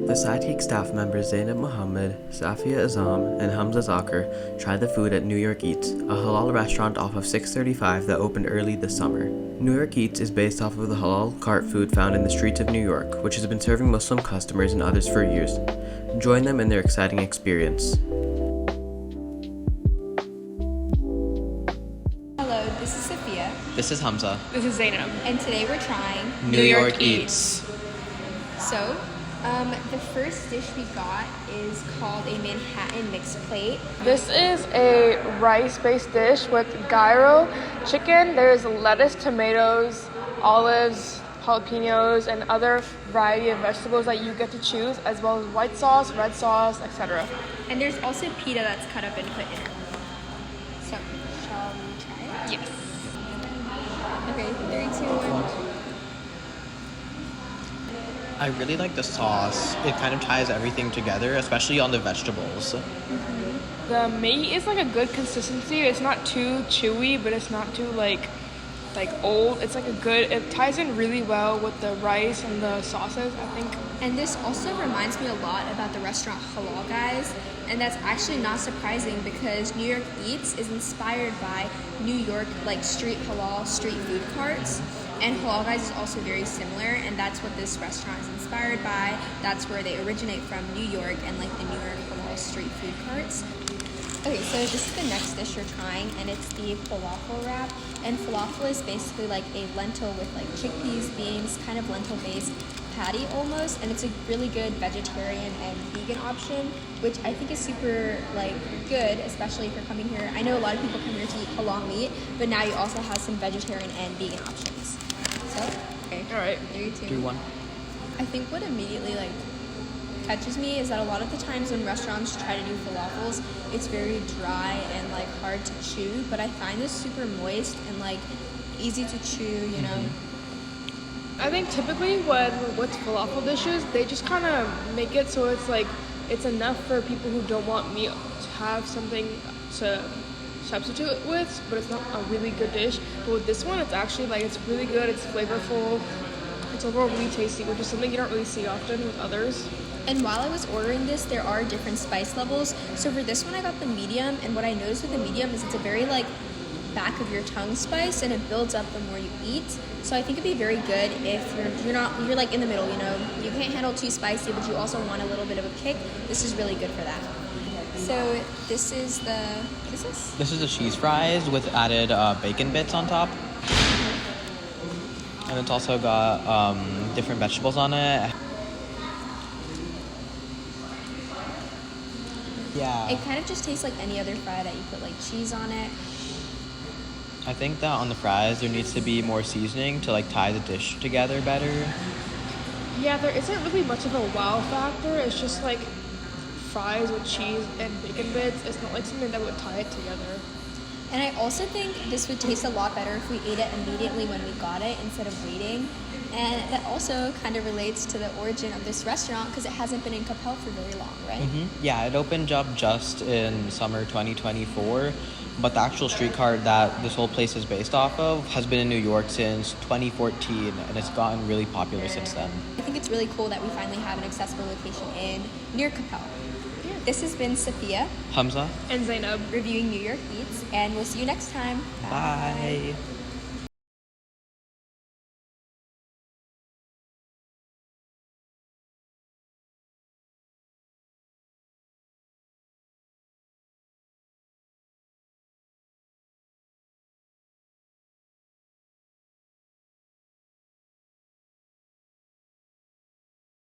The Sidekick staff members Zainab, Mohammed, Safiya Azam, and Hamza Zakir tried the food at New York Eats, a halal restaurant off of 635 that opened early this summer. New York Eats is based off of the halal cart food found in the streets of New York, which has been serving Muslim customers and others for years. Join them in their exciting experience. Hello, this is Safiya. This is Hamza. This is Zainab. And today we're trying New York Eats. So, the first dish we got is called a Manhattan mixed plate. This is a rice-based dish with gyro chicken. There's lettuce, tomatoes, olives, jalapenos, and other variety of vegetables that you get to choose, as well as white sauce, red sauce, etc. And there's also pita that's cut up and put in it. So, shall we try it? Yes. Okay, 3, 2, 1. I really like the sauce. It kind of ties everything together, especially on the vegetables. The meat is like a good consistency. It's not too chewy, but it's not too like old. It's like a good, it ties in really well with the rice and the sauces, I think. And this also reminds me a lot about the restaurant Halal Guys, and that's actually not surprising because New York Eats is inspired by New York street halal street food carts, and Halal Guys is also very similar, and that's what this restaurant is inspired by. That's where they originate from, New York, and the New York halal street food carts. Okay, so this is the next dish you're trying, and it's the falafel wrap. And falafel is basically like a lentil with chickpeas, beans, kind of lentil-based patty almost, and it's a really good vegetarian and vegan option, which I think is super good, especially if you're coming here. I know a lot of people come here to eat halal meat, but now you also have some vegetarian and vegan options. So, okay. All right. 3, 2, 3, 1. I think what immediately catches me is that a lot of the times when restaurants try to do falafels, it's very dry and hard to chew, but I find this super moist and easy to chew, you know. I think typically with falafel dishes, they just kind of make it so it's enough for people who don't want meat to have something to substitute it with, but it's not a really good dish. But with this one, it's actually it's really good, it's flavorful, it's overall really tasty, which is something you don't really see often with others. And while I was ordering this, there are different spice levels. So for this one, I got the medium, and what I noticed with the medium is it's a very back of your tongue spice, and it builds up the more you eat. So I think it'd be very good if you're in the middle, you know. You can't handle too spicy, but you also want a little bit of a kick. This is really good for that. So this is This is the cheese fries with added bacon bits on top. And it's also got different vegetables on it. Yeah. It kind of just tastes like any other fry that you put cheese on it. I think that on the fries there needs to be more seasoning to tie the dish together better. Yeah, there isn't really much of a wow factor. It's just fries with cheese and bacon bits. It's not something that would tie it together. And I also think this would taste a lot better if we ate it immediately when we got it instead of waiting. And that also kind of relates to the origin of this restaurant because it hasn't been in Coppell for very long, right? Mm-hmm. Yeah, it opened up just in summer 2024, but the actual street cart that this whole place is based off of has been in New York since 2014, and it's gotten really popular since then. I think it's really cool that we finally have an accessible location near Coppell. This has been Safiya, Hamza, and Zainab reviewing New York Eats, and we'll see you next time. bye.